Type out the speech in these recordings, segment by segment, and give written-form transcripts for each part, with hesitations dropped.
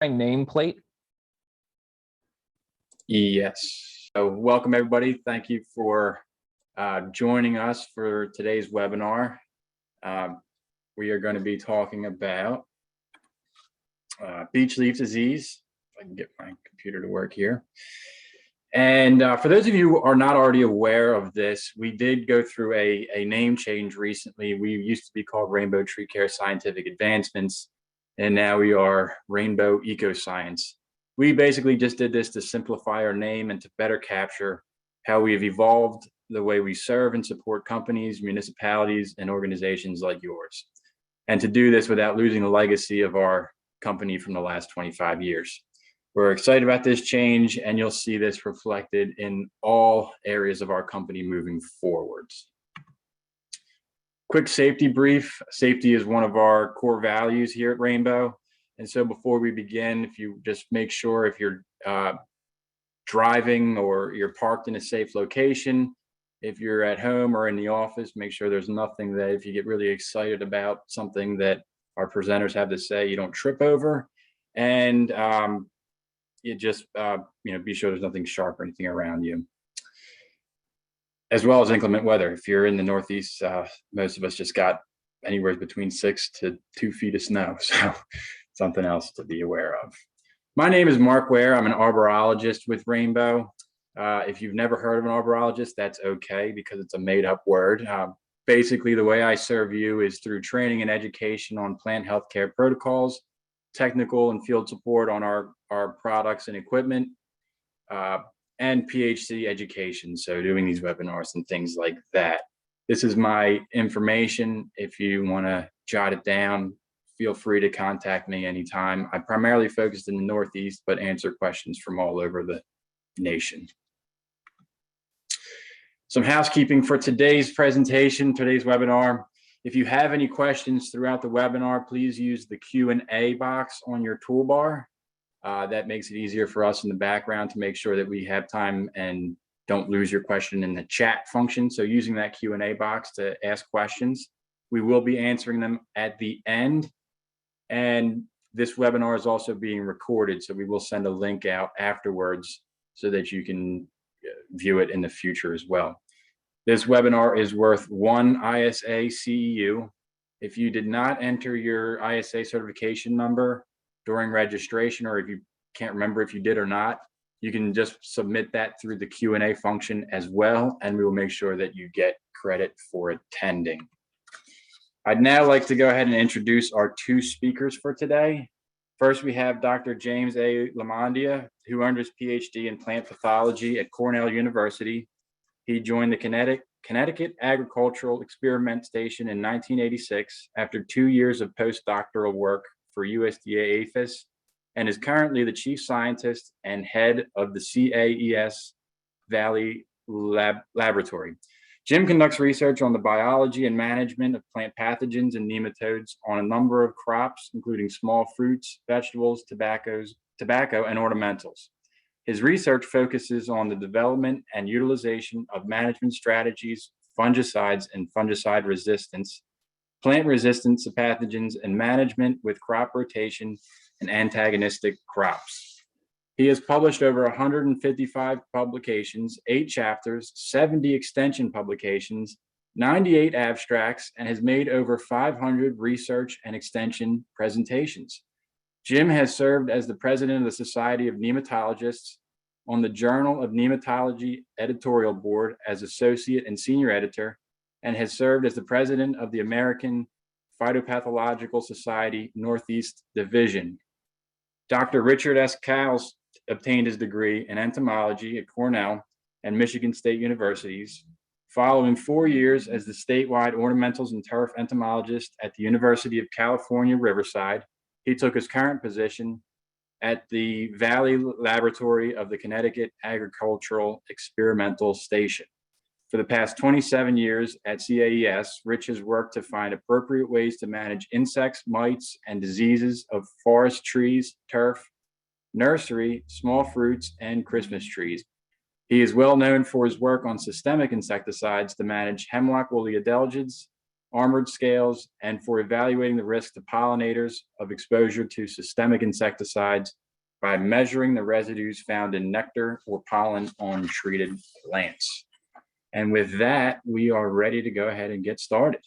nameplate? Yes. So welcome everybody. Thank you for joining us for today's webinar. We are going to be talking about beech leaf disease. If I can get my computer to work here. And for those of you who are not already aware of this, we did go through a name change recently. We used to be called Rainbow Tree Care Scientific Advancements, and now we are Rainbow Ecoscience. We basically just did this to simplify our name and to better capture how we have evolved the way we serve and support companies, municipalities, and organizations like yours. And to do this without losing the legacy of our company from the last 25 years. We're excited about this change, and you'll see this reflected in all areas of our company moving forwards. Quick safety brief. Safety is one of our core values here at Rainbow. And so before we begin, if you just make sure if you're driving or you're parked in a safe location, if you're at home or in the office, make sure there's nothing that if you get really excited about something that our presenters have to say, you don't trip over. And you just, be sure there's nothing sharp or anything around you. As well as inclement weather. If you're in the Northeast, most of us just got anywhere between 6 to 2 feet of snow. So something else to be aware of. My name is Mark Ware. I'm an arborologist with Rainbow. If you've never heard of an arborologist, that's okay because it's a made up word. Basically, the way I serve you is through training and education on plant healthcare protocols, technical and field support on our products and equipment, and PhD education. So doing these webinars and things like that. This is my information. If you want to jot it down, feel free to contact me anytime. I primarily focused in the Northeast, but answer questions from all over the nation. Some housekeeping for today's presentation, today's webinar. If you have any questions throughout the webinar, please use the Q&A box on your toolbar. That makes it easier for us in the background to make sure that we have time and don't lose your question in the chat function. So using that Q&A box to ask questions, we will be answering them at the end. And this webinar is also being recorded, so we will send a link out afterwards so that you can view it in the future as well. This webinar is worth 1 ISA CEU. If you did not enter your ISA certification number during registration, or if you can't remember if you did or not, you can just submit that through the Q&A function as well, and we will make sure that you get credit for attending. I'd now like to go ahead and introduce our 2 speakers for today. First, we have Dr. James A. LaMondia, who earned his PhD in plant pathology at Cornell University. He joined the Connecticut Agricultural Experiment Station in 1986 after 2 years of postdoctoral work for USDA APHIS, and is currently the chief scientist and head of the CAES Valley Laboratory. Jim conducts research on the biology and management of plant pathogens and nematodes on a number of crops, including small fruits, vegetables, tobacco, and ornamentals. His research focuses on the development and utilization of management strategies, fungicides and fungicide resistance, plant resistance to pathogens, and management with crop rotation and antagonistic crops. He has published over 155 publications, 8 chapters, 70 extension publications, 98 abstracts, and has made over 500 research and extension presentations. Jim has served as the president of the Society of Nematologists, on the Journal of Nematology editorial board as associate and senior editor, and has served as the president of the American Phytopathological Society Northeast Division. Dr. Richard S. Cowles obtained his degree in entomology at Cornell and Michigan State Universities. Following 4 years as the statewide ornamentals and turf entomologist at the University of California, Riverside, he took his current position at the Valley Laboratory of the Connecticut Agricultural Experimental Station. For the past 27 years at CAES, Rich has worked to find appropriate ways to manage insects, mites, and diseases of forest trees, turf, nursery, small fruits, and Christmas trees. He is well known for his work on systemic insecticides to manage hemlock woolly adelgids, armored scales, and for evaluating the risk to pollinators of exposure to systemic insecticides by measuring the residues found in nectar or pollen on treated plants. And with that, we are ready to go ahead and get started.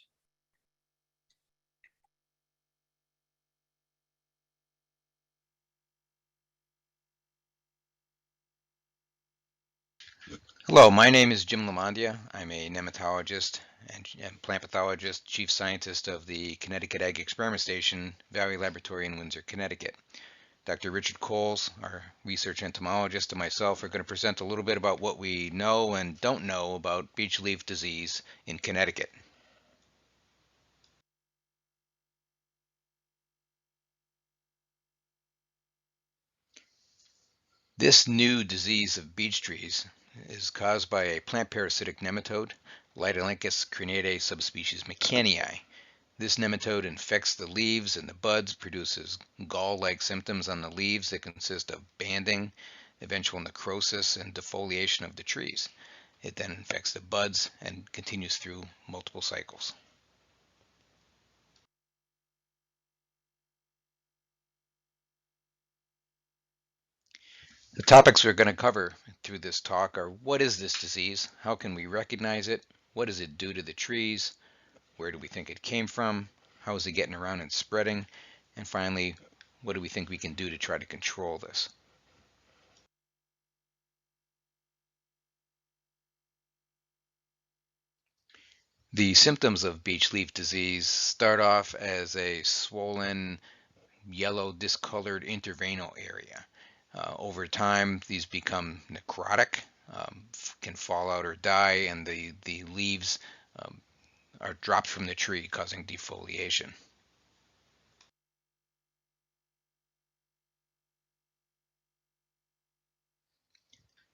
Hello, my name is Jim LaMondia. I'm a nematologist and plant pathologist, chief scientist of the Connecticut Egg Experiment Station, Valley Laboratory in Windsor, Connecticut. Dr. Richard Cowles, our research entomologist, and myself are going to present a little bit about what we know and don't know about beech leaf disease in Connecticut. This new disease of beech trees is caused by a plant parasitic nematode, Lidolencus crinidae subspecies McCannii. This nematode infects the leaves and the buds, produces gall-like symptoms on the leaves that consist of banding, eventual necrosis, and defoliation of the trees. It then infects the buds and continues through multiple cycles. The topics we're going to cover through this talk are: what is this disease? How can we recognize it? What does it do to the trees? Where do we think it came from? How is it getting around and spreading? And finally, what do we think we can do to try to control this? The symptoms of beech leaf disease start off as a swollen, yellow, discolored interveinal area. Over time, these become necrotic, can fall out or die, and the leaves are dropped from the tree, causing defoliation.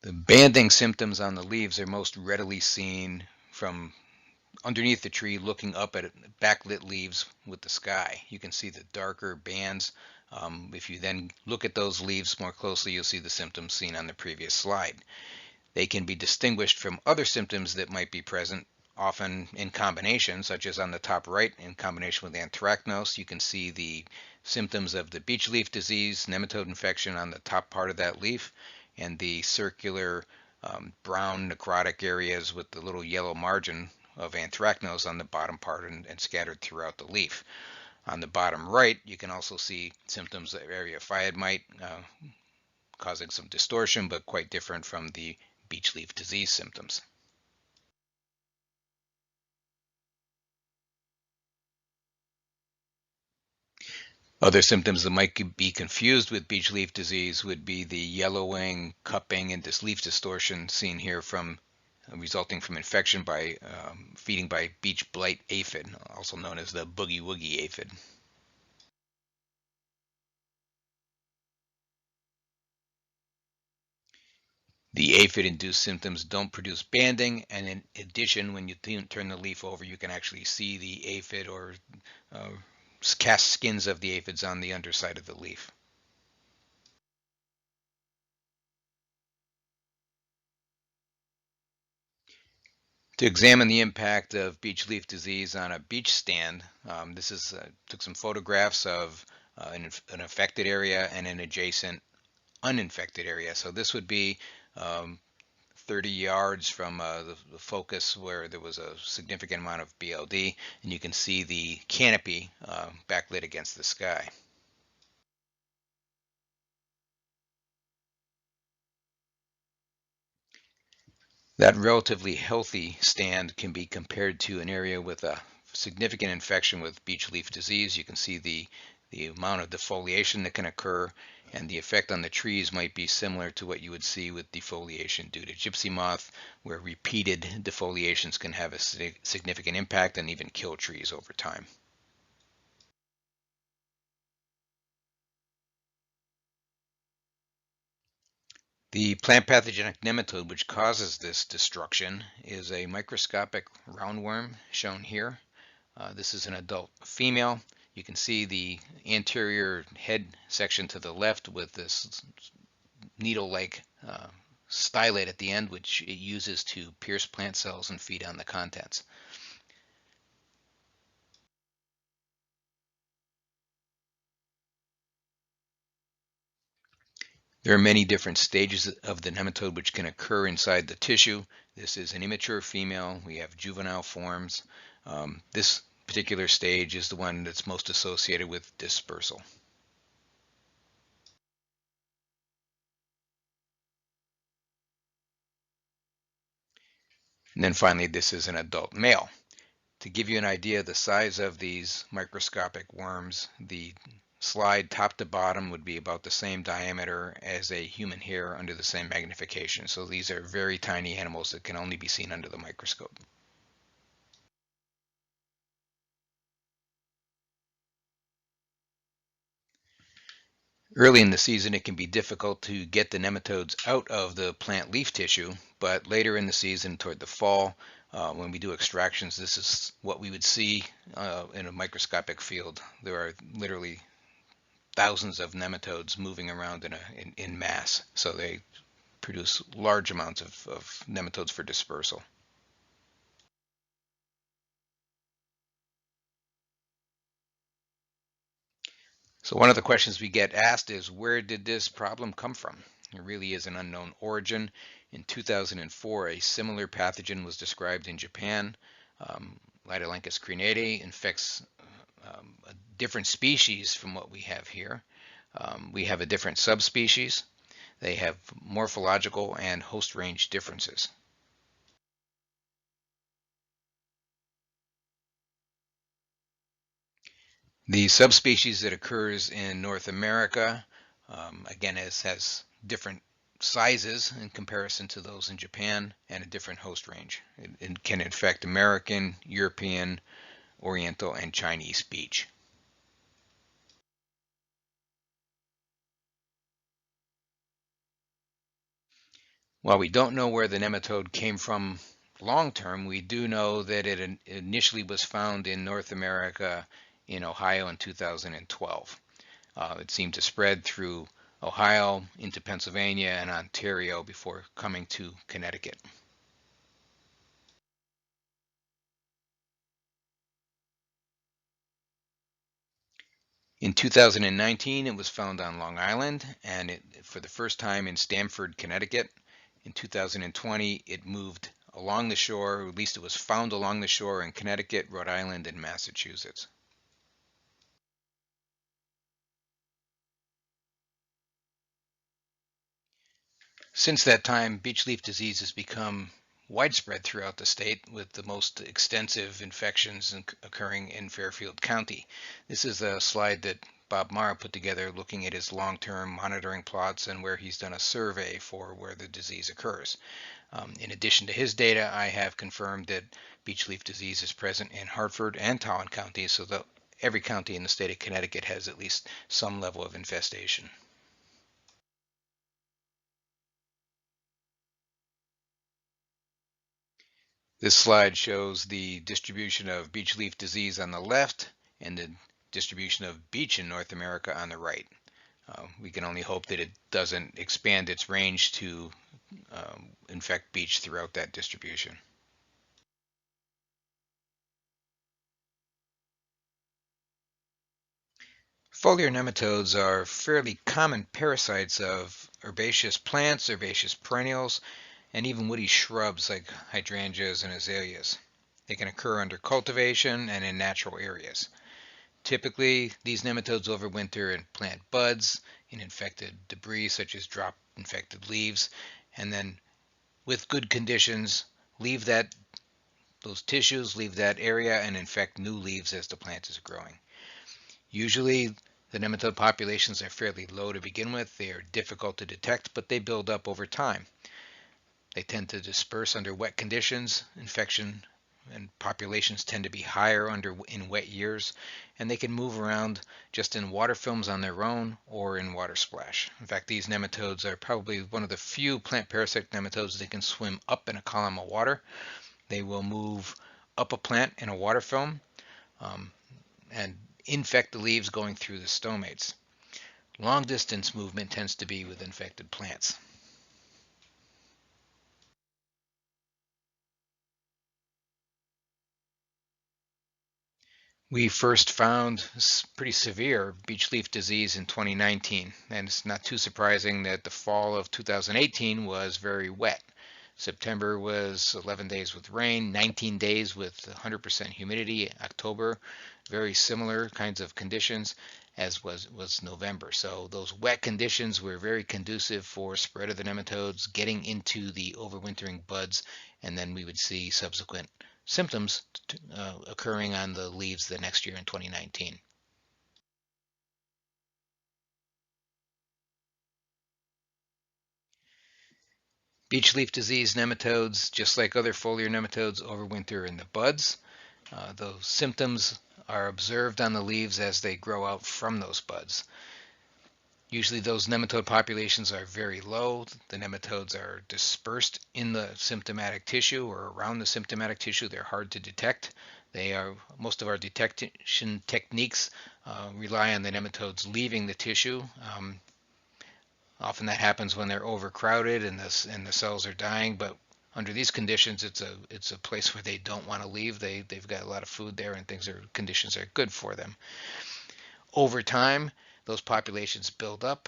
The banding symptoms on the leaves are most readily seen from underneath the tree, looking up at backlit leaves with the sky. You can see the darker bands. If you then look at those leaves more closely, you'll see the symptoms seen on the previous slide. They can be distinguished from other symptoms that might be present, often in combination, such as on the top right, in combination with anthracnose. You can see the symptoms of the beech leaf disease, nematode infection on the top part of that leaf, and the circular brown necrotic areas with the little yellow margin of anthracnose on the bottom part and scattered throughout the leaf. On the bottom right, you can also see symptoms of area mite causing some distortion, but quite different from the beech leaf disease symptoms. Other symptoms that might be confused with beech leaf disease would be the yellowing, cupping, and leaf distortion seen here from resulting from infection by feeding by beech blight aphid, also known as the boogie woogie aphid. The aphid-induced symptoms don't produce banding, and in addition, when you turn the leaf over, you can actually see the aphid or cast skins of the aphids on the underside of the leaf. To examine the impact of beech leaf disease on a beech stand, took some photographs of an affected area and an adjacent uninfected area. So this would be 30 yards from the focus where there was a significant amount of BLD, and you can see the canopy backlit against the sky. That relatively healthy stand can be compared to an area with a significant infection with beech leaf disease. You can see the amount of defoliation that can occur, and the effect on the trees might be similar to what you would see with defoliation due to gypsy moth, where repeated defoliations can have a significant impact and even kill trees over time. The plant pathogenic nematode which causes this destruction is a microscopic roundworm, shown here. This is an adult female. You can see the anterior head section to the left with this needle-like stylet at the end, which it uses to pierce plant cells and feed on the contents. There are many different stages of the nematode which can occur inside the tissue. This is an immature female. We have juvenile forms. This particular stage is the one that's most associated with dispersal. And then finally, this is an adult male. To give you an idea of the size of these microscopic worms, the slide top to bottom would be about the same diameter as a human hair under the same magnification. So these are very tiny animals that can only be seen under the microscope. Early in the season, it can be difficult to get the nematodes out of the plant leaf tissue, but later in the season, toward the fall, when we do extractions, this is what we would see in a microscopic field. There are literally thousands of nematodes moving around in mass, so they produce large amounts of nematodes for dispersal. So one of the questions we get asked is, where did this problem come from? It really is an unknown origin. In 2004, a similar pathogen was described in Japan. Lidolenchus crenate infects a different species from what we have here. We have a different subspecies. They have morphological and host range differences. The subspecies that occurs in North America, again, has different sizes in comparison to those in Japan and a different host range. It can infect American, European, Oriental, and Chinese beech. While we don't know where the nematode came from long term, we do know that it initially was found in North America in Ohio in 2012. It seemed to spread through Ohio into Pennsylvania and Ontario before coming to Connecticut. In 2019, it was found on Long Island, and for the first time in Stamford, Connecticut. In 2020, it moved along the shore, or at least it was found along the shore in Connecticut, Rhode Island, and Massachusetts. Since that time, beech leaf disease has become widespread throughout the state, with the most extensive infections occurring in Fairfield County. This is a slide that Bob Mara put together looking at his long-term monitoring plots and where he's done a survey for where the disease occurs. In addition to his data, I have confirmed that beech leaf disease is present in Hartford and Tolland counties, so that every county in the state of Connecticut has at least some level of infestation. This slide shows the distribution of beech leaf disease on the left and the distribution of beech in North America on the right. We can only hope that it doesn't expand its range to infect beech throughout that distribution. Foliar nematodes are fairly common parasites of herbaceous plants, herbaceous perennials, and even woody shrubs like hydrangeas and azaleas. They can occur under cultivation and in natural areas. Typically, these nematodes overwinter in plant buds, in infected debris such as drop-infected leaves, and then with good conditions, leave those tissues, leave that area, and infect new leaves as the plant is growing. Usually, the nematode populations are fairly low to begin with. They are difficult to detect, but they build up over time. They tend to disperse under wet conditions. Infection and populations tend to be higher in wet years, and they can move around just in water films on their own or in water splash. In fact, these nematodes are probably one of the few plant parasite nematodes that can swim up in a column of water. They will move up a plant in a water film and infect the leaves going through the stomates. Long distance movement tends to be with infected plants. We first found pretty severe beech leaf disease in 2019, and it's not too surprising that the fall of 2018 was very wet. September was 11 days with rain, 19 days with 100% humidity. October, very similar kinds of conditions as was November. So those wet conditions were very conducive for spread of the nematodes, getting into the overwintering buds, and then we would see subsequent symptoms occurring on the leaves the next year in 2019. Beech leaf disease nematodes, just like other foliar nematodes, overwinter in the buds. Those symptoms are observed on the leaves as they grow out from those buds. Usually those nematode populations are very low. The nematodes are dispersed in the symptomatic tissue or around the symptomatic tissue. They're hard to detect. Most of our detection techniques rely on the nematodes leaving the tissue. Often that happens when they're overcrowded and the cells are dying, but under these conditions, it's a place where they don't want to leave. They've got a lot of food there, and conditions are good for them. Over time, those populations build up.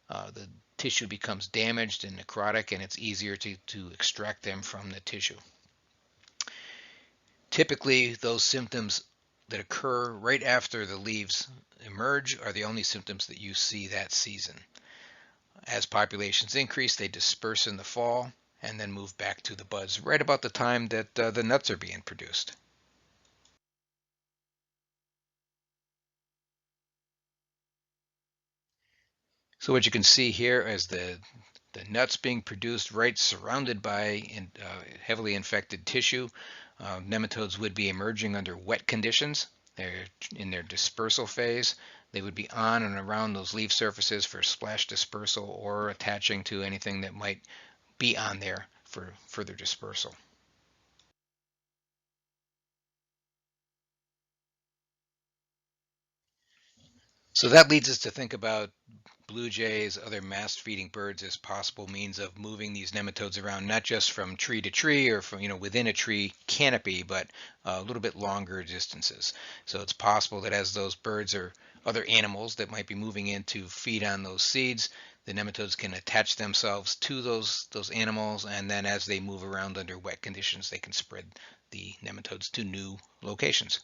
The tissue becomes damaged and necrotic, and it's easier to extract them from the tissue. Typically, those symptoms that occur right after the leaves emerge are the only symptoms that you see that season. As populations increase, they disperse in the fall and then move back to the buds right about the time that the nuts are being produced. So what you can see here is the nuts being produced right surrounded by heavily infected tissue. Nematodes would be emerging under wet conditions. They're in their dispersal phase. They would be on and around those leaf surfaces for splash dispersal or attaching to anything that might be on there for further dispersal. So that leads us to think about blue jays, other mast-feeding birds as possible means of moving these nematodes around, not just from tree to tree or from within a tree canopy, but a little bit longer distances. So it's possible that as those birds or other animals that might be moving in to feed on those seeds, the nematodes can attach themselves to those animals, and then as they move around under wet conditions, they can spread the nematodes to new locations.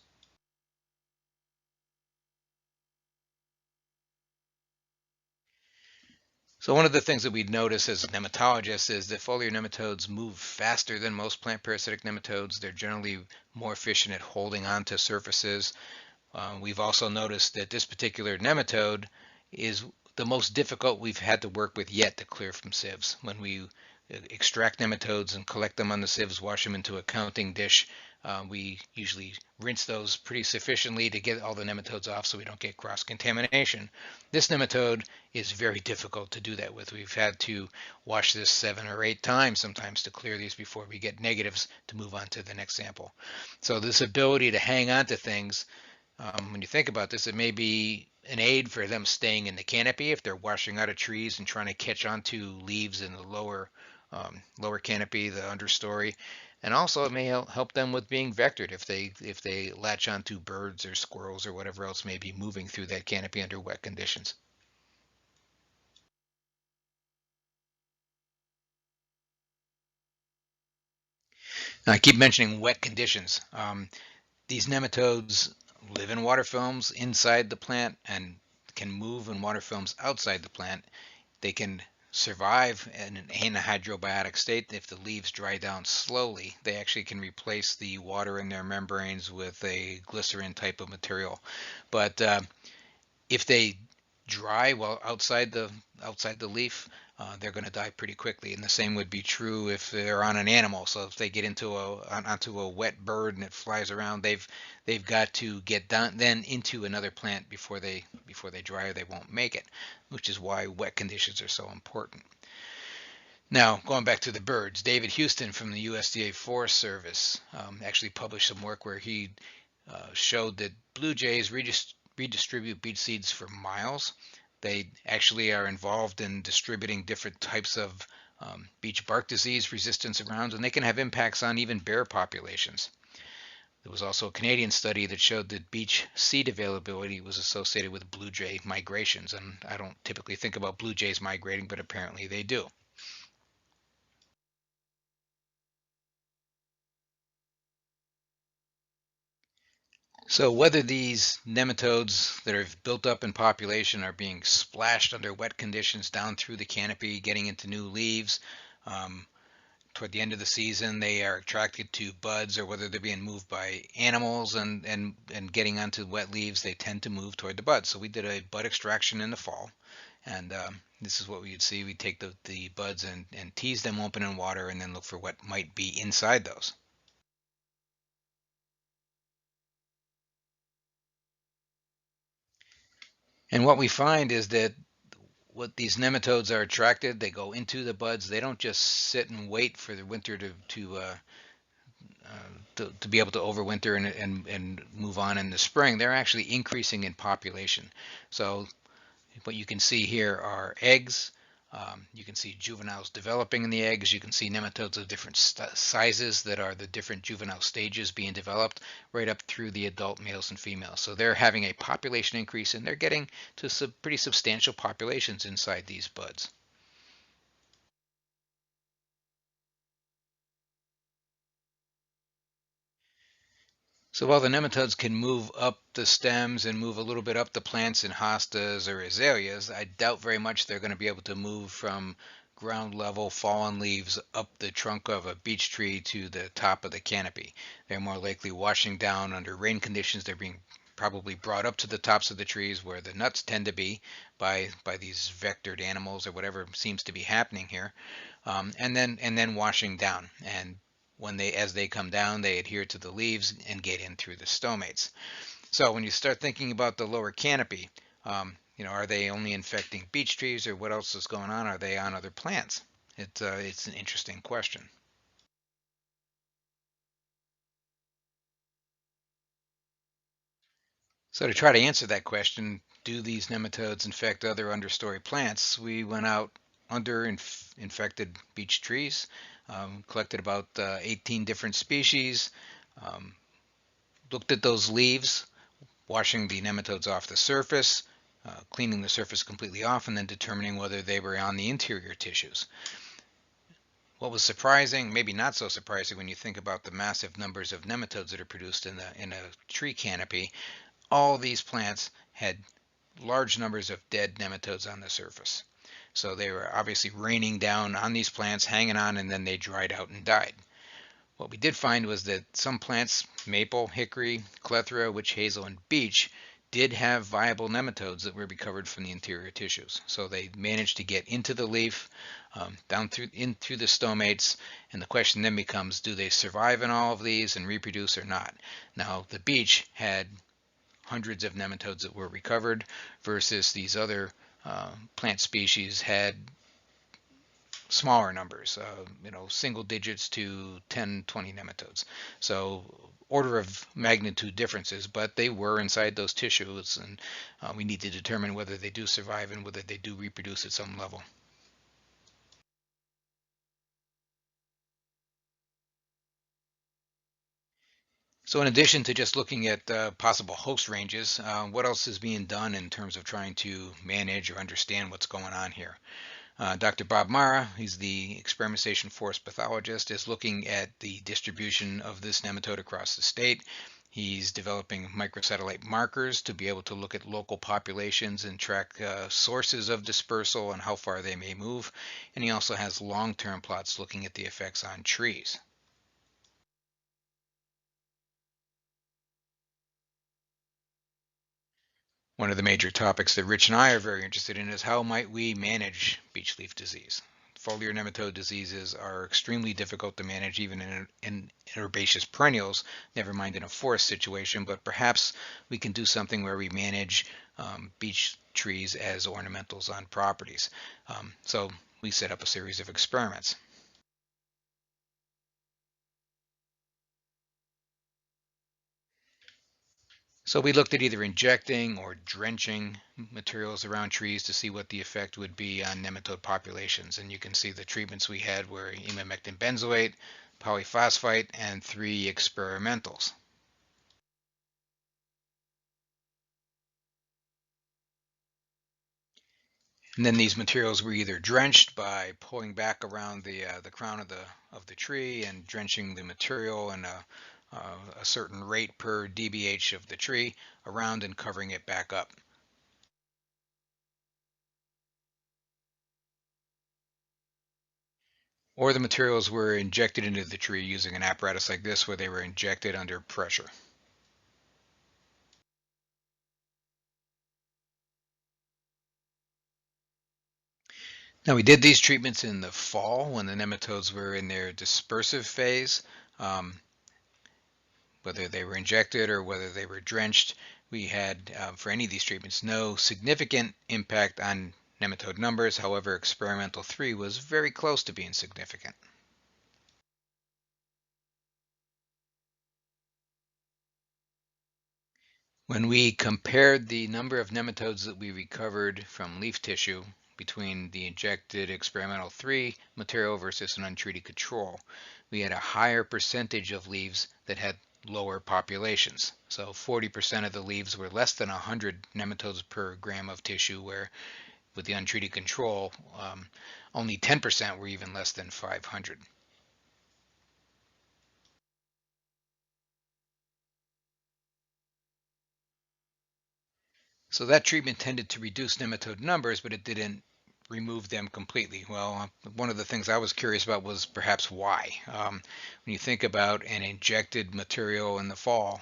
So one of the things that we notice as nematologists is that foliar nematodes move faster than most plant parasitic nematodes. They're generally more efficient at holding on to surfaces. We've also noticed that this particular nematode is the most difficult we've had to work with yet to clear from sieves. When we extract nematodes and collect them on the sieves, wash them into a counting dish, we usually rinse those pretty sufficiently to get all the nematodes off so we don't get cross-contamination. This nematode is very difficult to do that with. We've had to wash this 7 or 8 times sometimes to clear these before we get negatives to move on to the next sample. So this ability to hang on to things, when you think about this, it may be an aid for them staying in the canopy if they're washing out of trees and trying to catch onto leaves in the lower canopy, the understory. And also it may help them with being vectored if they latch onto birds or squirrels or whatever else may be moving through that canopy under wet conditions. Now, I keep mentioning wet conditions. These nematodes live in water films inside the plant and can move in water films outside the plant. They can survive in an anhydrobiotic state. If the leaves dry down slowly, they actually can replace the water in their membranes with a glycerin type of material. But if they dry while outside the leaf, they're going to die pretty quickly. And the same would be true if they're on an animal. So if they get onto a wet bird and it flies around, they've got to get down then into another plant before they dry, or they won't make it, which is why wet conditions are so important. Now, going back to the birds, David Houston from the USDA Forest Service actually published some work where he showed that blue jays redistribute beech seeds for miles. They actually are involved in distributing different types of beech bark disease resistance around, and they can have impacts on even bear populations. There was also a Canadian study that showed that beech seed availability was associated with blue jay migrations, and I don't typically think about blue jays migrating, but apparently they do. So whether these nematodes that are built up in population are being splashed under wet conditions down through the canopy, getting into new leaves, um, toward the end of the season they are attracted to buds, or whether they're being moved by animals and getting onto wet leaves, they tend to move toward the buds. So we did a bud extraction in the fall, and this is what we would see. We take the buds and tease them open in water and then look for what might be inside those. And what we find is that what these nematodes are attracted, they go into the buds. They don't just sit and wait for the winter to be able to overwinter and move on in the spring. They're actually increasing in population. So what you can see here are eggs. You can see juveniles developing in the eggs. You can see nematodes of different sizes that are the different juvenile stages being developed right up through the adult males and females. So they're having a population increase, and they're getting to pretty substantial populations inside these buds. So while the nematodes can move up the stems and move a little bit up the plants in hostas or azaleas, I doubt very much they're going to be able to move from ground level fallen leaves up the trunk of a beech tree to the top of the canopy. They're more likely washing down under rain conditions. They're being probably brought up to the tops of the trees where the nuts tend to be by these vectored animals or whatever seems to be happening here, and then washing down. And as they come down, they adhere to the leaves and get in through the stomates. So when you start thinking about the lower canopy, are they only infecting beech trees, or what else is going on? Are they on other plants? It's an interesting question. So to try to answer that question, do these nematodes infect other understory plants? We went out under infected beech trees, collected about 18 different species, um, looked at those leaves, washing the nematodes off the surface, cleaning the surface completely off, and then determining whether they were on the interior tissues. What was surprising, maybe not so surprising when you think about the massive numbers of nematodes that are produced in a tree canopy, all these plants had large numbers of dead nematodes on the surface. So they were obviously raining down on these plants, hanging on, and then they dried out and died. What we did find was that some plants, maple, hickory, clethra, witch hazel, and beech, did have viable nematodes that were recovered from the interior tissues. So they managed to get into the leaf, down through the stomates, and the question then becomes, do they survive in all of these and reproduce or not? Now, the beech had hundreds of nematodes that were recovered, versus these other plant species had smaller numbers, single digits to 10, 20 nematodes. So order of magnitude differences, but they were inside those tissues, and we need to determine whether they do survive and whether they do reproduce at some level. So in addition to just looking at possible host ranges, what else is being done in terms of trying to manage or understand what's going on here? Dr. Bob Mara, he's the experimentation forest pathologist, is looking at the distribution of this nematode across the state. He's developing microsatellite markers to be able to look at local populations and track sources of dispersal and how far they may move. And he also has long-term plots looking at the effects on trees. One of the major topics that Rich and I are very interested in is how might we manage beech leaf disease. Foliar nematode diseases are extremely difficult to manage even in herbaceous perennials, never mind in a forest situation, but perhaps we can do something where we manage beech trees as ornamentals on properties. So we set up a series of experiments. So we looked at either injecting or drenching materials around trees to see what the effect would be on nematode populations. And you can see the treatments we had were abamectin benzoate, polyphosphite, and 3 experimentals. And then these materials were either drenched by pulling back around the crown of the tree and drenching the material in a certain rate per dBH of the tree around and covering it back up. Or the materials were injected into the tree using an apparatus like this where they were injected under pressure. Now we did these treatments in the fall when the nematodes were in their dispersive phase. Whether they were injected or whether they were drenched, we had, for any of these treatments, no significant impact on nematode numbers. However, experimental 3 was very close to being significant. When we compared the number of nematodes that we recovered from leaf tissue between the injected experimental 3 material versus an untreated control, we had a higher percentage of leaves that had lower populations. So 40% of the leaves were less than 100 nematodes per gram of tissue, where with the untreated control, only 10% were even less than 500. So that treatment tended to reduce nematode numbers, but it didn't remove them completely. Well, one of the things I was curious about was perhaps why. When you think about an injected material in the fall,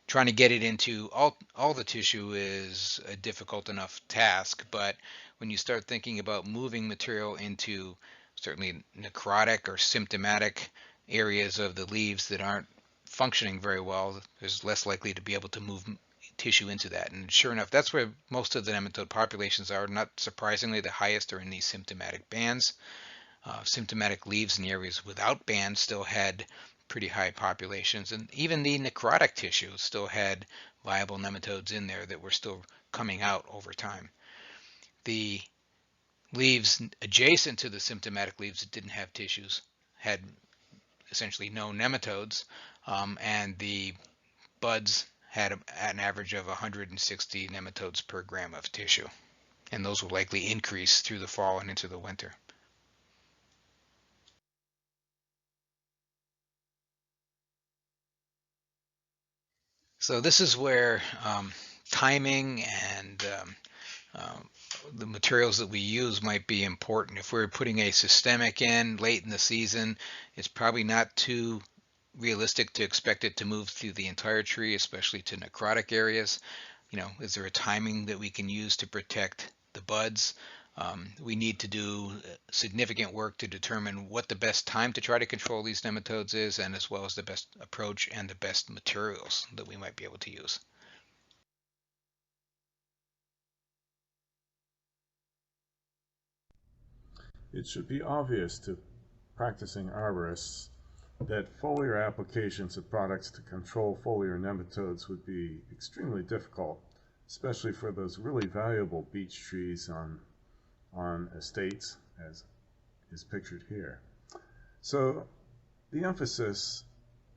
trying to get it into all the tissue is a difficult enough task, but when you start thinking about moving material into certainly necrotic or symptomatic areas of the leaves that aren't functioning very well, there's less likely to be able to move tissue into that. And sure enough, that's where most of the nematode populations are. Not surprisingly, the highest are in these symptomatic bands. Symptomatic leaves in the areas without bands still had pretty high populations, and even the necrotic tissue still had viable nematodes in there that were still coming out over time. The leaves adjacent to the symptomatic leaves that didn't have tissues had essentially no nematodes, and the buds had an average of 160 nematodes per gram of tissue, and those will likely increase through the fall and into the winter. So this is where timing and the materials that we use might be important. If we're putting a systemic in late in the season, it's probably not too realistic to expect it to move through the entire tree, especially to necrotic areas. Is there a timing that we can use to protect the buds? We need to do significant work to determine what the best time to try to control these nematodes is, and as well as the best approach and the best materials that we might be able to use. It should be obvious to practicing arborists that foliar applications of products to control foliar nematodes would be extremely difficult, especially for those really valuable beech trees on estates, as is pictured here. So the emphasis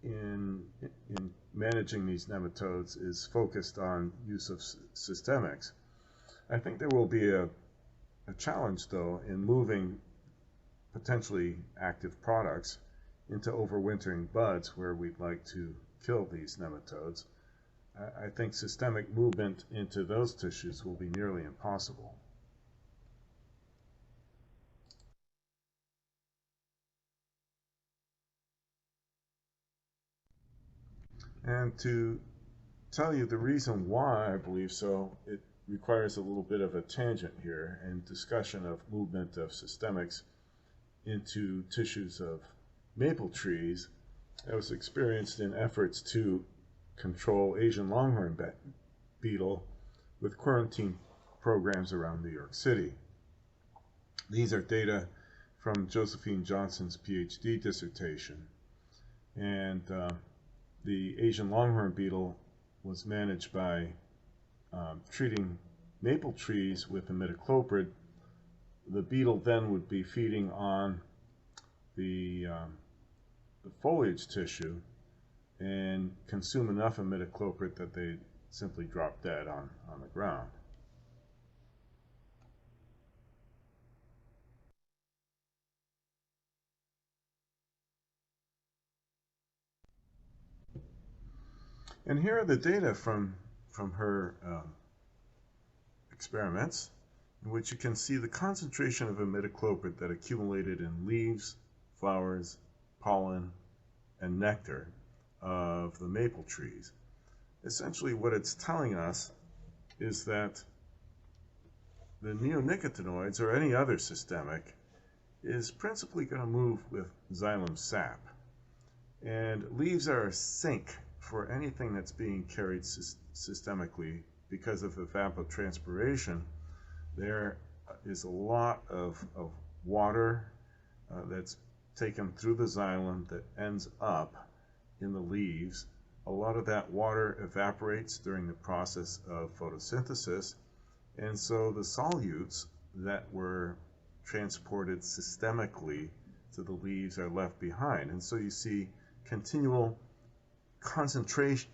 in managing these nematodes is focused on use of systemics. I think there will be a challenge, though, in moving potentially active products into overwintering buds where we'd like to kill these nematodes. I think systemic movement into those tissues will be nearly impossible. And to tell you the reason why I believe so, it requires a little bit of a tangent here and discussion of movement of systemics into tissues of maple trees that was experienced in efforts to control Asian longhorn beetle with quarantine programs around New York City. These are data from Josephine Johnson's PhD dissertation, and the Asian longhorn beetle was managed by treating maple trees with imidacloprid. The beetle then would be feeding on the foliage tissue and consume enough imidacloprid that they simply drop dead on the ground. And here are the data from her experiments, in which you can see the concentration of imidacloprid that accumulated in leaves, flowers, pollen, and nectar of the maple trees. Essentially, what it's telling us is that the neonicotinoids, or any other systemic, is principally going to move with xylem sap. And leaves are a sink for anything that's being carried systemically because of evapotranspiration. There is a lot of water that's taken through the xylem that ends up in the leaves. A lot of that water evaporates during the process of photosynthesis, and so the solutes that were transported systemically to the leaves are left behind. And so you see continual concentration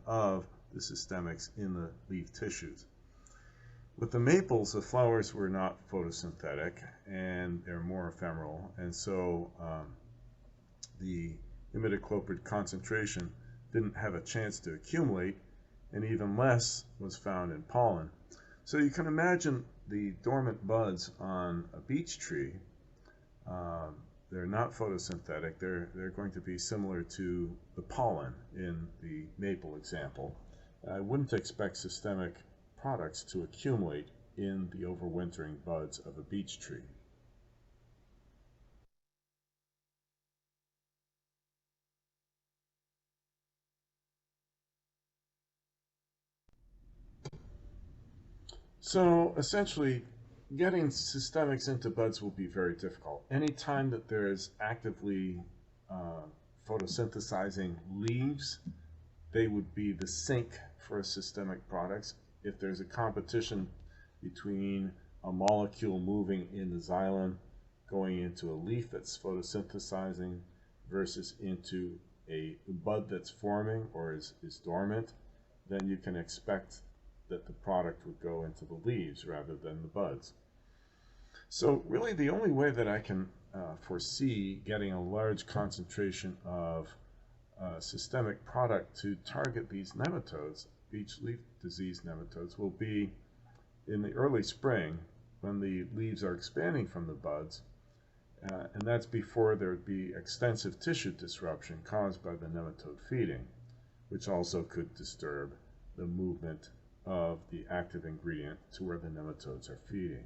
of the systemics in the leaf tissues. With the maples, the flowers were not photosynthetic and they're more ephemeral, and so the imidacloprid concentration didn't have a chance to accumulate, and even less was found in pollen. So you can imagine the dormant buds on a beech tree. They're not photosynthetic. They're going to be similar to the pollen in the maple example. I wouldn't expect systemic products to accumulate in the overwintering buds of a beech tree. So essentially, getting systemics into buds will be very difficult. Anytime that there is actively photosynthesizing leaves, they would be the sink for systemic products. If there's a competition between a molecule moving in the xylem going into a leaf that's photosynthesizing versus into a bud that's forming or is dormant, then you can expect that the product would go into the leaves rather than the buds. So really the only way that I can foresee getting a large concentration of systemic product to target these nematodes, beech leaf disease nematodes, will be in the early spring when the leaves are expanding from the buds, and that's before there would be extensive tissue disruption caused by the nematode feeding, which also could disturb the movement of the active ingredient to where the nematodes are feeding.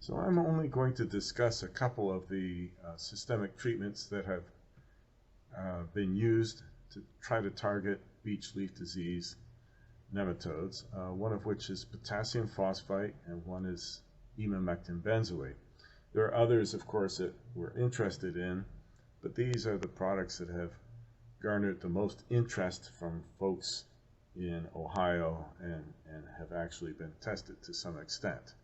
So I'm only going to discuss a couple of the systemic treatments that have been used to try to target beech leaf disease nematodes, one of which is potassium phosphite and one is abamectin benzoate. There are others, of course, that we're interested in, but these are the products that have garnered the most interest from folks in Ohio and have actually been tested to some extent.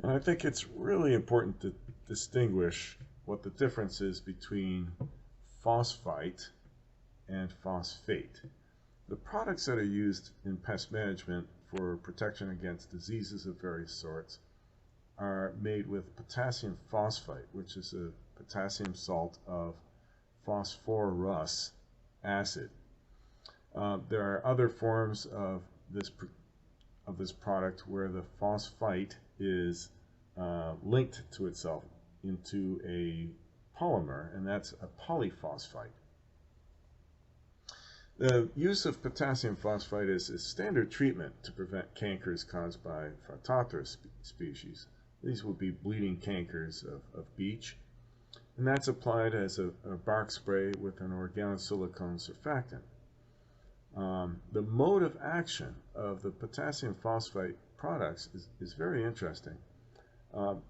And I think it's really important to distinguish what the difference is between phosphite and phosphate. The products that are used in pest management for protection against diseases of various sorts are made with potassium phosphite, which is a potassium salt of phosphorus acid. There are other forms of this product where the phosphite is linked to itself into a polymer, and that's a polyphosphite. The use of potassium phosphite is a standard treatment to prevent cankers caused by Phytophthora species. These would be bleeding cankers of beech, and that's applied as a bark spray with an organosilicone surfactant. The mode of action of the potassium phosphite products is very interesting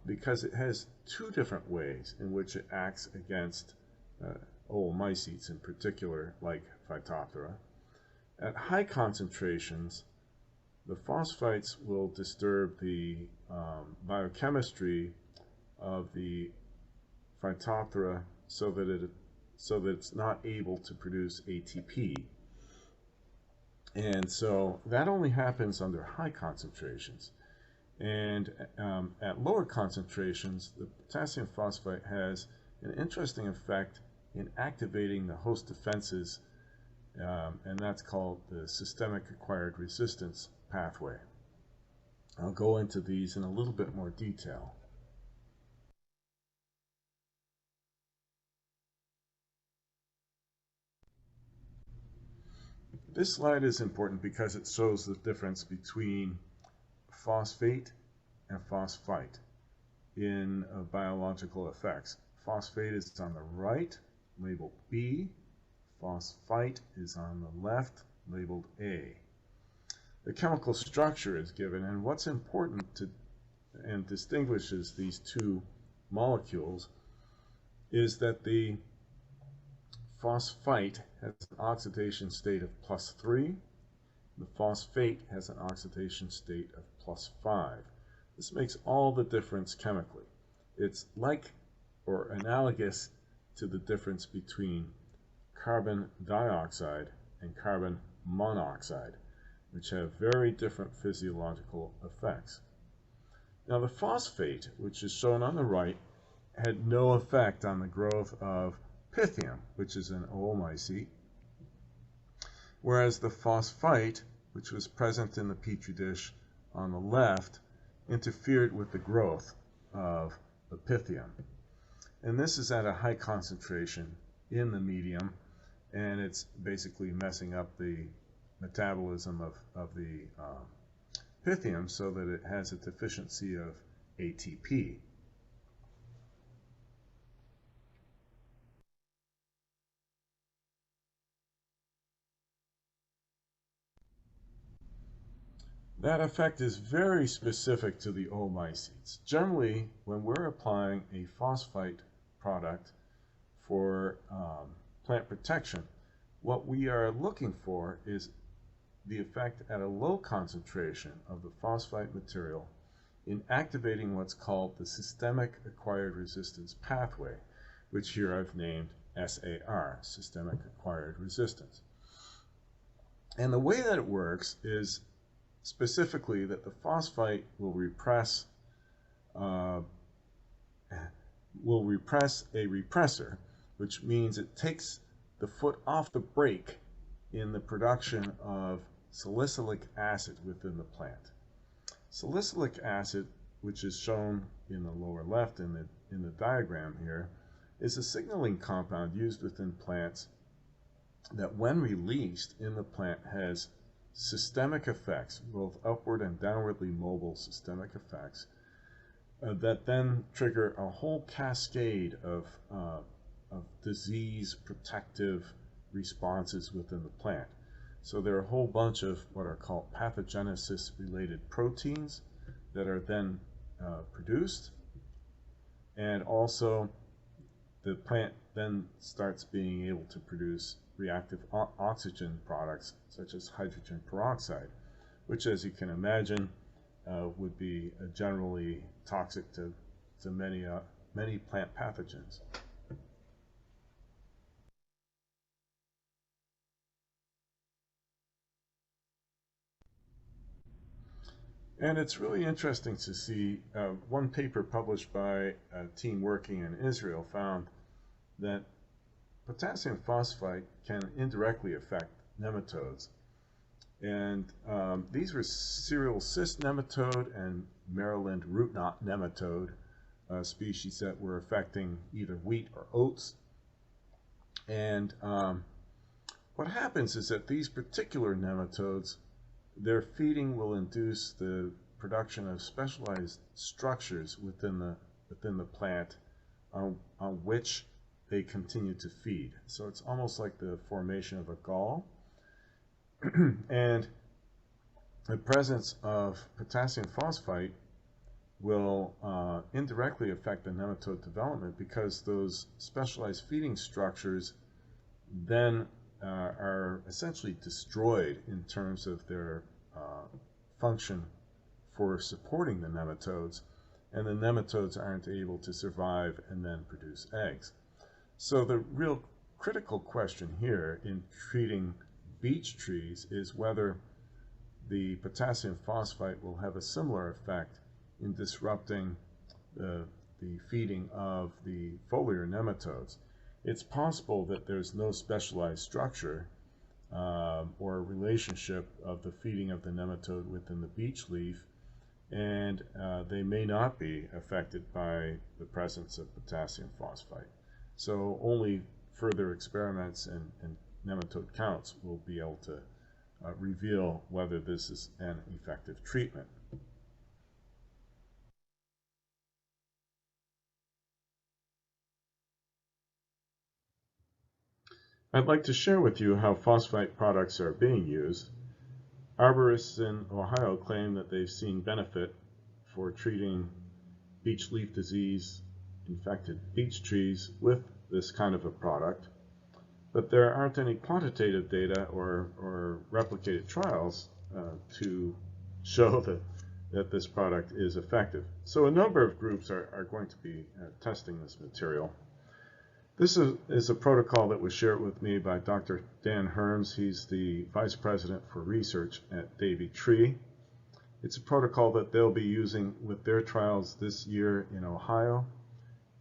because it has two different ways in which it acts against oomycetes in particular, like Phytophthora. At high concentrations, the phosphites will disturb the biochemistry of the Phytophthora so that it so that it's not able to produce ATP. And so that only happens under high concentrations. And at lower concentrations, the potassium phosphate has an interesting effect in activating the host defenses, and that's called the systemic acquired resistance pathway. I'll go into these in a little bit more detail. This slide is important because it shows the difference between phosphate and phosphite in biological effects. Phosphate is on the right, labeled B. Phosphite is on the left, labeled A. The chemical structure is given, and what's important to and distinguishes these two molecules is that the phosphite has an oxidation state of +3. The phosphate has an oxidation state of +5. This makes all the difference chemically. It's like or analogous to the difference between carbon dioxide and carbon monoxide, which have very different physiological effects. Now the phosphate, which is shown on the right, had no effect on the growth of Pythium, which is an oomycete, whereas the phosphite, which was present in the petri dish on the left, interfered with the growth of the Pythium. And this is at a high concentration in the medium, and it's basically messing up the metabolism of the Pythium so that it has a deficiency of ATP. That effect is very specific to the oomycetes. Generally, when we're applying a phosphite product for plant protection, what we are looking for is the effect at a low concentration of the phosphite material in activating what's called the systemic acquired resistance pathway, which here I've named SAR, systemic acquired resistance. And the way that it works is specifically that the phosphite will repress a repressor, which means it takes the foot off the brake in the production of salicylic acid within the plant. Salicylic acid, which is shown in the lower left in the diagram here, is a signaling compound used within plants that when released in the plant has systemic effects, both upward and downwardly mobile systemic effects, that then trigger a whole cascade of disease protective responses within the plant. So there are a whole bunch of what are called pathogenesis related proteins that are then produced, and also the plant then starts being able to produce reactive oxygen products such as hydrogen peroxide, which, as you can imagine, would be generally toxic to many plant pathogens. And it's really interesting to see one paper published by a team working in Israel found that potassium phosphite can indirectly affect nematodes. And these were cereal cyst nematode and Maryland root knot nematode species that were affecting either wheat or oats. And what happens is that these particular nematodes, their feeding will induce the production of specialized structures within the plant on which they continue to feed. So it's almost like the formation of a gall. And the presence of potassium phosphite will indirectly affect the nematode development, because those specialized feeding structures then are essentially destroyed in terms of their function for supporting the nematodes, and the nematodes aren't able to survive and then produce eggs. So the real critical question here in treating beech trees is whether the potassium phosphite will have a similar effect in disrupting the feeding of the foliar nematodes. It's possible that there's no specialized structure or relationship of the feeding of the nematode within the beech leaf, and they may not be affected by the presence of potassium phosphite. So only further experiments and nematode counts will be able to reveal whether this is an effective treatment. I'd like to share with you how phosphite products are being used. Arborists in Ohio claim that they've seen benefit for treating beech leaf disease infected beech trees with this kind of a product, but there aren't any quantitative data or replicated trials to show that this product is effective. So a number of groups are going to be testing this material. This is a protocol that was shared with me by Dr. Dan Herms. He's the Vice President for Research at Davey Tree. It's a protocol that they'll be using with their trials this year in Ohio,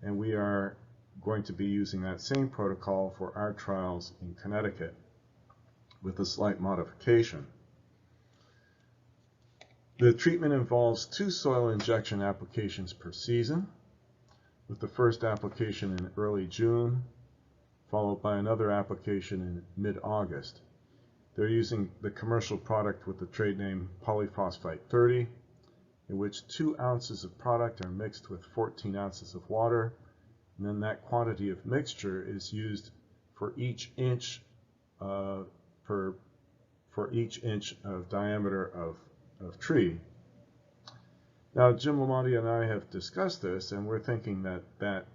and we are going to be using that same protocol for our trials in Connecticut with a slight modification. The treatment involves 2 soil injection applications per season, with the first application in early June, followed by another application in mid-August. They're using the commercial product with the trade name polyphosphite 30, in which 2 ounces of product are mixed with 14 ounces of water, and then that quantity of mixture is used for each inch of diameter of tree. Now, Jim LaMondia and I have discussed this, and we're thinking that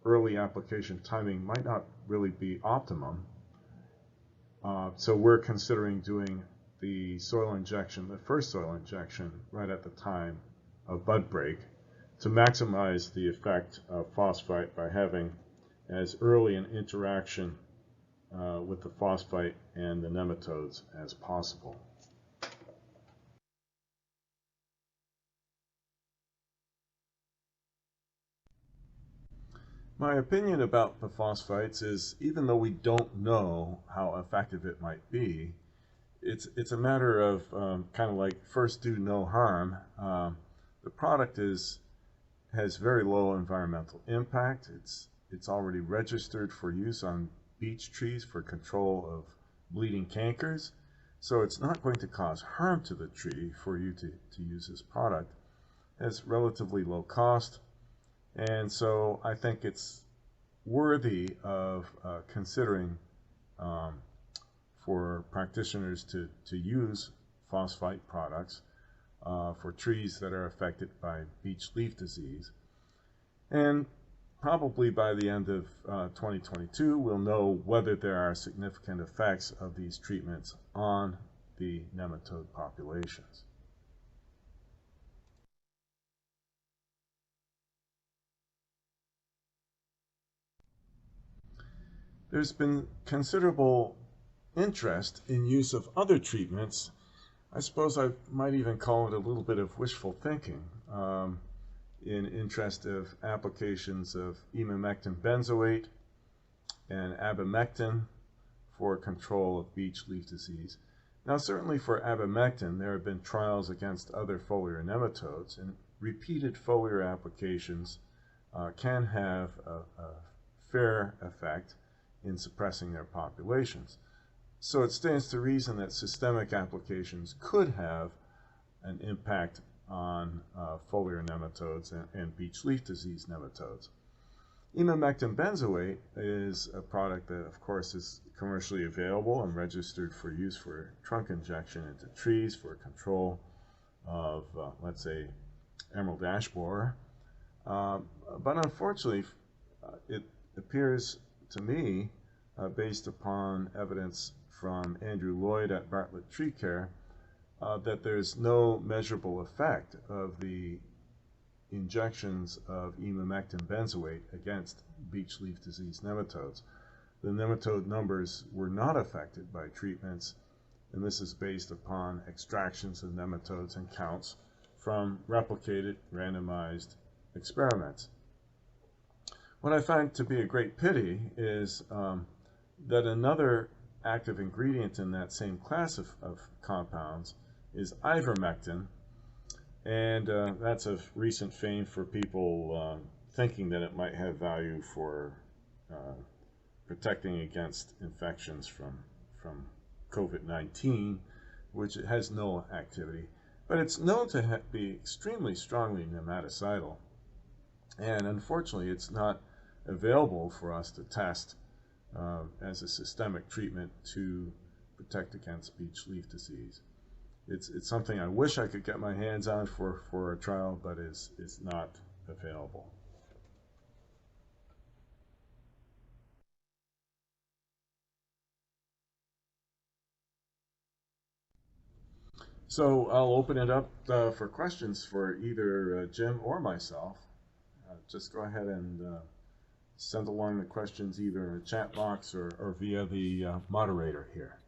early application timing might not really be optimum. So we're considering doing the soil injection, the first soil injection, right at the time of bud break to maximize the effect of phosphite by having as early an interaction with the phosphite and the nematodes as possible. My opinion about the phosphites is, even though we don't know how effective it might be, it's a matter of kind of like first do no harm. The product has very low environmental impact. It's already registered for use on beech trees for control of bleeding cankers, so it's not going to cause harm to the tree for you to use this product. It's relatively low cost, and so I think it's worthy of considering for practitioners to use phosphite products for trees that are affected by beech leaf disease. And probably by the end of 2022, we'll know whether there are significant effects of these treatments on the nematode populations. There's been considerable interest in use of other treatments. I suppose I might even call it a little bit of wishful thinking, in interest of applications of abamectin benzoate and abamectin for control of beech leaf disease. Now, certainly for abamectin, there have been trials against other foliar nematodes, and repeated foliar applications can have a fair effect in suppressing their populations. So it stands to reason that systemic applications could have an impact on foliar nematodes and beech leaf disease nematodes. Abamectin benzoate is a product that, of course, is commercially available and registered for use for trunk injection into trees for control of, let's say, emerald ash borer. But unfortunately, it appears to me, based upon evidence from Andrew Lloyd at Bartlett Tree Care, that there's no measurable effect of the injections of abamectin benzoate against beech leaf disease nematodes. the nematode numbers were not affected by treatments, and this is based upon extractions of nematodes and counts from replicated randomized experiments. What I find to be a great pity is that another active ingredient in that same class of compounds is ivermectin, and that's of recent fame for people thinking that it might have value for protecting against infections from COVID-19, which it has no activity, but it's known to be extremely strongly nematicidal, and unfortunately it's not available for us to test as a systemic treatment to protect against beech leaf disease. It's something I wish I could get my hands on for a trial, but is not available. So I'll open it up for questions for either Jim or myself. Just go ahead and send along the questions either in the chat box or via the moderator here.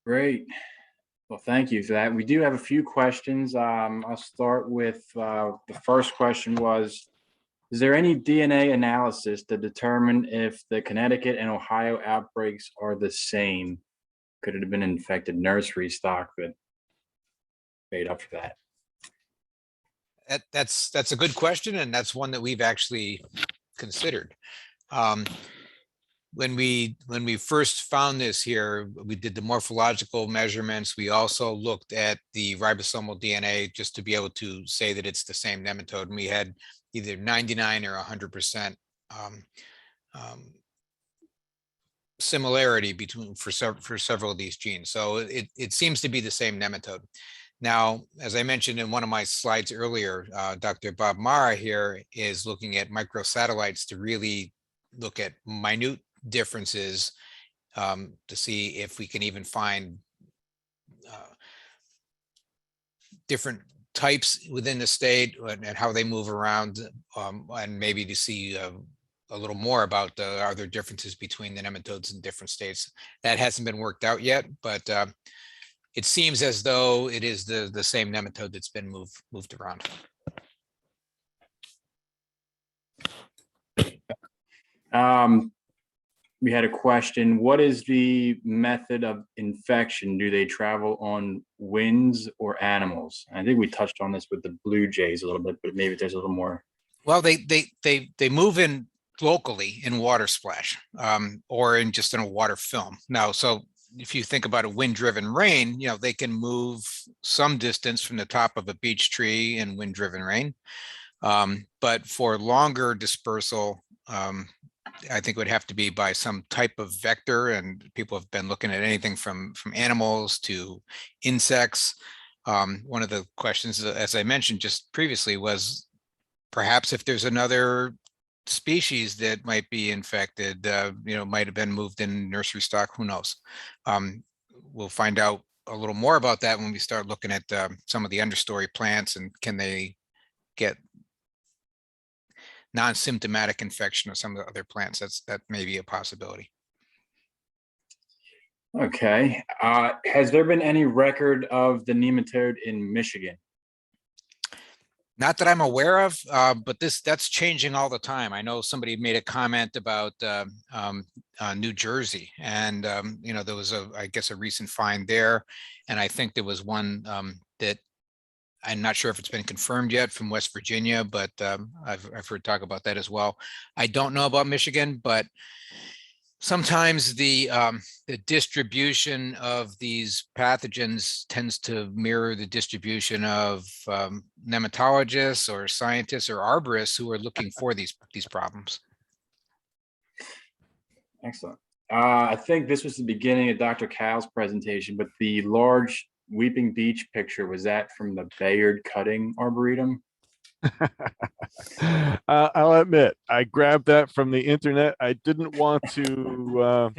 Great. Well, thank you for that. We do have a few questions. I'll start with the first question was, is there any DNA analysis to determine if the Connecticut and Ohio outbreaks are the same? Could it have been infected nursery stock that made up for that? That's a good question, and that's one that we've actually considered. When we first found this here, we did the morphological measurements. We also looked at the ribosomal DNA just to be able to say that it's the same nematode, and we had either 99 or 100% similarity between for several of these genes. So it seems to be the same nematode. Now, as I mentioned in one of my slides earlier, Dr. Bob Mara here is looking at microsatellites to really look at minute differences to see if we can even find different types within the state and how they move around, and maybe to see a little more about are there differences between the nematodes in different states. That hasn't been worked out yet, but it seems as though it is the same nematode that's been moved around. We had a question. What is the method of infection? Do they travel on winds or animals? I think we touched on this with the blue jays a little bit, but maybe there's a little more. Well, they move in locally in water splash, or in just in a water film. Now, so if you think about a wind-driven rain, you know, they can move some distance from the top of a beech tree in wind-driven rain. But for longer dispersal, I think it would have to be by some type of vector, and people have been looking at anything from animals to insects. One of the questions, as I mentioned just previously, was perhaps if there's another species that might be infected, you know, might have been moved in nursery stock, who knows? We'll find out a little more about that when we start looking at some of the understory plants, and can they get non-symptomatic infection of some of the other plants. That may be a possibility. Okay. Has there been any record of the nematode in Michigan? Not that I'm aware of, but that's changing all the time. I know somebody made a comment about New Jersey, and you know, there was I guess a recent find there, and I think there was one that I'm not sure if it's been confirmed yet from West Virginia, but I've heard talk about that as well. I don't know about Michigan, but sometimes the distribution of these pathogens tends to mirror the distribution of nematologists or scientists or arborists who are looking for these problems. Excellent. I think this was the beginning of Dr. Cowles' presentation, but the large weeping beech picture, was that from the Bayard cutting arboretum? I'll admit, I grabbed that from the internet. I didn't want to,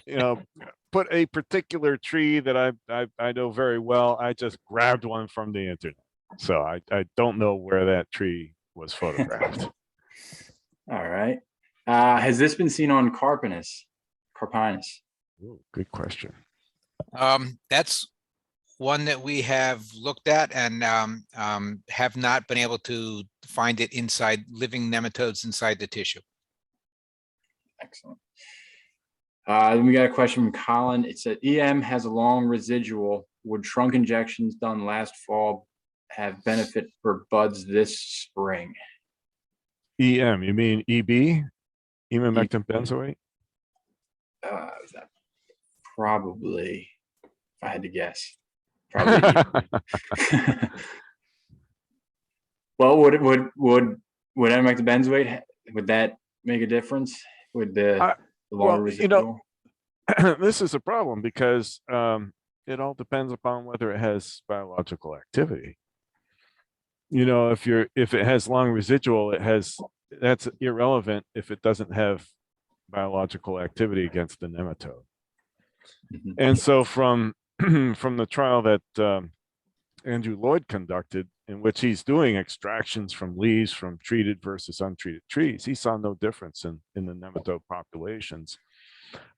you know, put a particular tree that I know very well. I just grabbed one from the internet. So I don't know where that tree was photographed. All right. Has this been seen on Carpinus? Ooh, good question. That's one that we have looked at and have not been able to find it inside living nematodes inside the tissue. Excellent. Then we got a question from Colin. It said EM has a long residual. Would trunk injections done last fall have benefit for buds this spring? EM, you mean EB? Emamectin benzoate? Is that probably, if I had to guess, probably. Well, would abamectin benzoate, would that make a difference with the longer residual? This is a problem because it all depends upon whether it has biological activity. If it has long residual, that's irrelevant if it doesn't have biological activity against the nematode. Mm-hmm. And so from the trial that Andrew Lloyd conducted, in which he's doing extractions from leaves from treated versus untreated trees, he saw no difference in the nematode populations.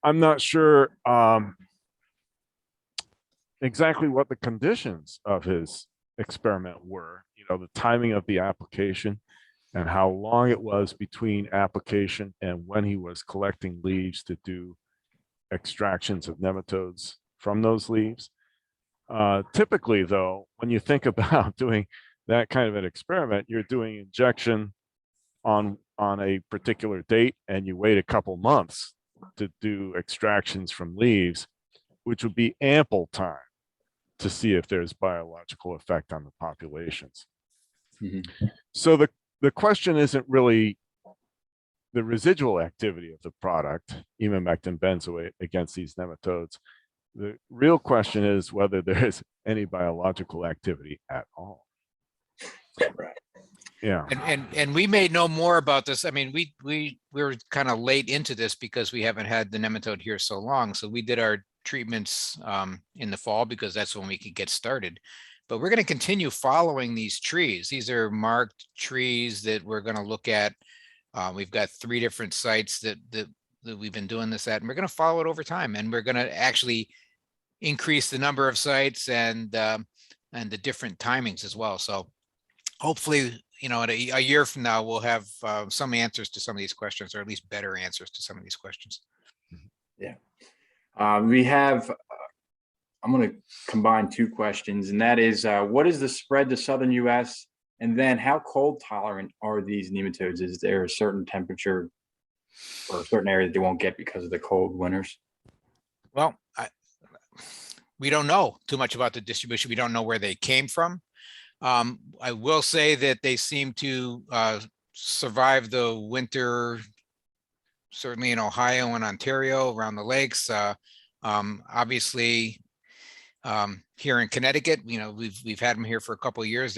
I'm not sure exactly what the conditions of his experiment were, the timing of the application and how long it was between application and when he was collecting leaves to do extractions of nematodes from those leaves. Typically, though, when you think about doing that kind of an experiment, you're doing injection on a particular date and you wait a couple months to do extractions from leaves, which would be ample time to see if there's biological effect on the populations. Mm-hmm. So the question isn't really the residual activity of the product, emamectin benzoate, against these nematodes. The real question is whether there's any biological activity at all. Right. Yeah. And we may know more about this. I mean, we were kind of late into this because we haven't had the nematode here so long. So we did our treatments in the fall because that's when we could get started. But we're going to continue following these trees. These are marked trees that we're going to look at. We've got 3 different sites that we've been doing this at, and we're going to follow it over time. And we're going to actually increase the number of sites and the different timings as well. So hopefully, at a year from now, we'll have some answers to some of these questions, or at least better answers to some of these questions. Yeah. We have, I'm going to combine 2 questions, and that is, what is the spread to southern U.S.? And then how cold tolerant are these nematodes? Is there a certain temperature or a certain area that they won't get because of the cold winters? Well, we don't know too much about the distribution. We don't know where they came from. I will say that they seem to survive the winter, certainly in Ohio and Ontario, around the lakes. Obviously, here in Connecticut, we've had them here for a couple of years.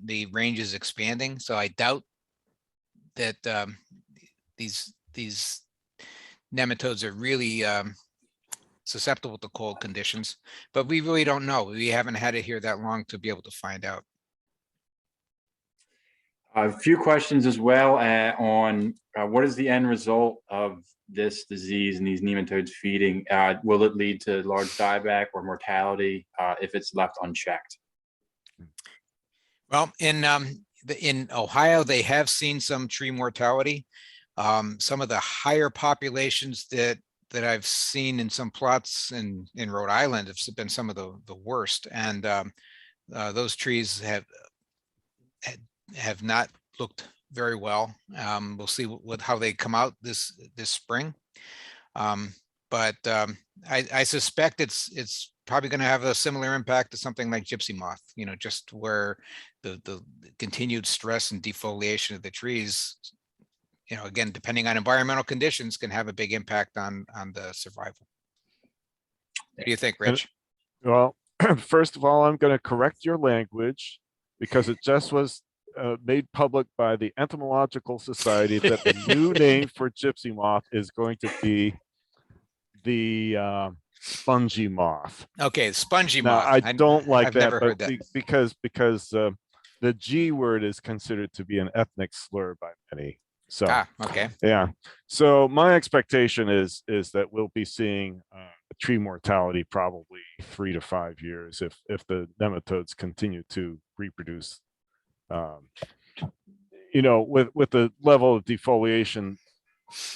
The range is expanding, so I doubt that these nematodes are really susceptible to cold conditions, but we really don't know. We haven't had it here that long to be able to find out. A few questions as well on what is the end result of this disease and these nematodes feeding? Will it lead to large dieback or mortality if it's left unchecked? Well, in Ohio, they have seen some tree mortality. Some of the higher populations that I've seen in some plots in Rhode Island have been some of the worst, and those trees have not looked very well. We'll see how they come out this spring, but I suspect it's probably going to have a similar impact to something like gypsy moth. Just where the continued stress and defoliation of the trees, again, depending on environmental conditions, can have a big impact on the survival. What do you think, Rich? Well, first of all, I'm going to correct your language because it just was made public by the Entomological Society that the new name for gypsy moth is going to be the spongy moth. Okay, spongy now, moth. I don't like I've that, never heard but that. because the G word is considered to be an ethnic slur by many. So, Okay. yeah. So my expectation is that we'll be seeing tree mortality probably 3 to 5 years if the nematodes continue to reproduce. You know, with the level of defoliation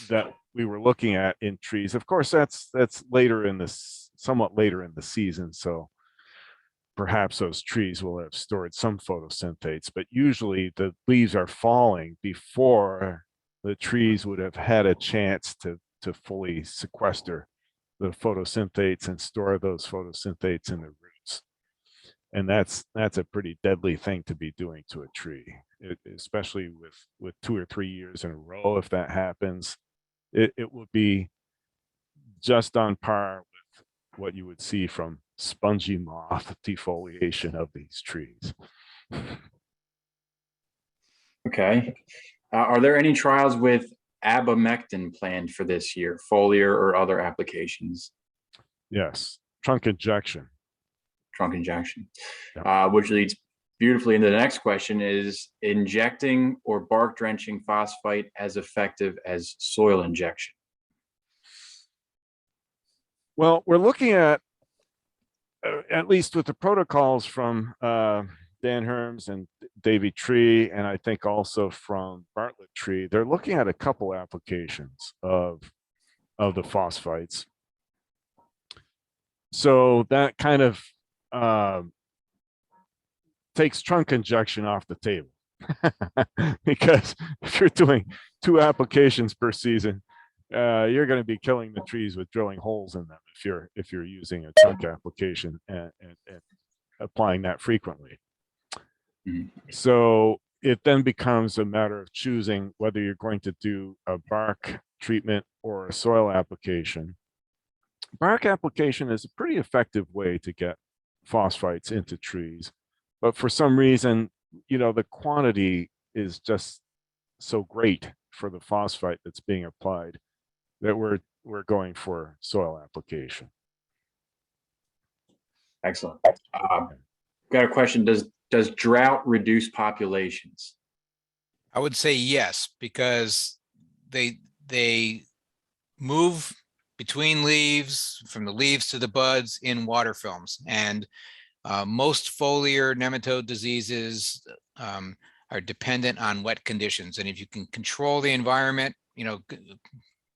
that we were looking at in trees, of course, that's later in this, somewhat later in the season. So perhaps those trees will have stored some photosynthetates, but usually the leaves are falling before the trees would have had a chance to fully sequester the photosynthetates and store those photosynthetates in the roots. And that's a pretty deadly thing to be doing to a tree, especially with 2 or 3 years in a row. If that happens, it would be just on par with what you would see from spongy moth defoliation of these trees. Okay. Are there any trials with abamectin planned for this year, foliar or other applications? Yes, trunk injection. Trunk injection, Yeah. which leads beautifully into the next question: is injecting or bark drenching phosphite as effective as soil injection? Well, we're looking at least with the protocols from Dan Herms and Davey Tree, and I think also from Bartlett Tree, they're looking at a couple applications of the phosphites. So that kind of takes trunk injection off the table. Because if you're doing 2 applications per season, you're going to be killing the trees with drilling holes in them if you're using a trunk application and applying that frequently. Mhm. So it then becomes a matter of choosing whether you're going to do a bark treatment or a soil application. Bark application is a pretty effective way to get phosphites into trees, but for some reason, you know, the quantity is just so great for the phosphite that's being applied that we're going for soil application. Excellent. Got a question: does drought reduce populations? I would say yes, because they move between leaves, from the leaves to the buds in water films, and most foliar nematode diseases are dependent on wet conditions. And if you can control the environment, you know,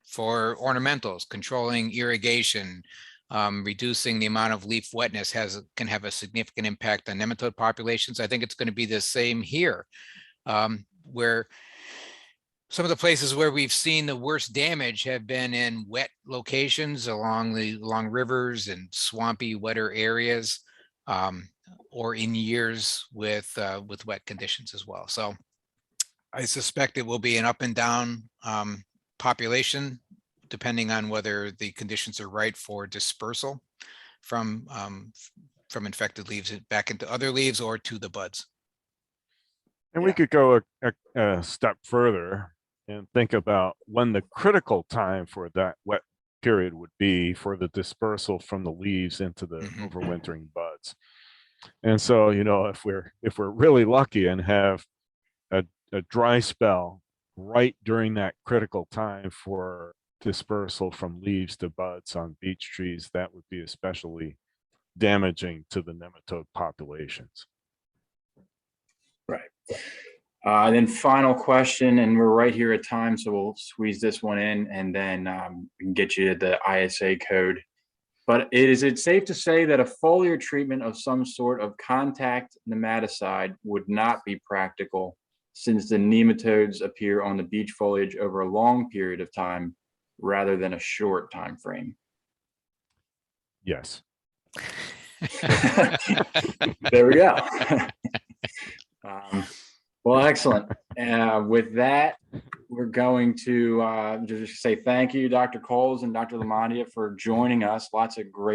for ornamentals, controlling irrigation, reducing the amount of leaf wetness can have a significant impact on nematode populations. I think it's going to be the same here, where some of the places where we've seen the worst damage have been in wet locations along rivers and swampy, wetter areas, or in years with wet conditions as well. So I suspect it will be an up and down population, depending on whether the conditions are right for dispersal from infected leaves back into other leaves or to the buds. And we could go a step further and think about when the critical time for that wet period would be for the dispersal from the leaves into the overwintering buds. And so, you know, if we're really lucky and have a dry spell right during that critical time for dispersal from leaves to buds on beech trees, that would be especially damaging to the nematode populations. Right. And then final question, and we're right here at time, so we'll squeeze this one in, and then we can get you the ISA code. But is it safe to say that a foliar treatment of some sort of contact nematicide would not be practical, since the nematodes appear on the beech foliage over a long period of time rather than a short time frame? Yes. There we go. Well, excellent. With that, we're going to just say thank you, Dr. Cowles and Dr. LaMondia, for joining us. Lots of great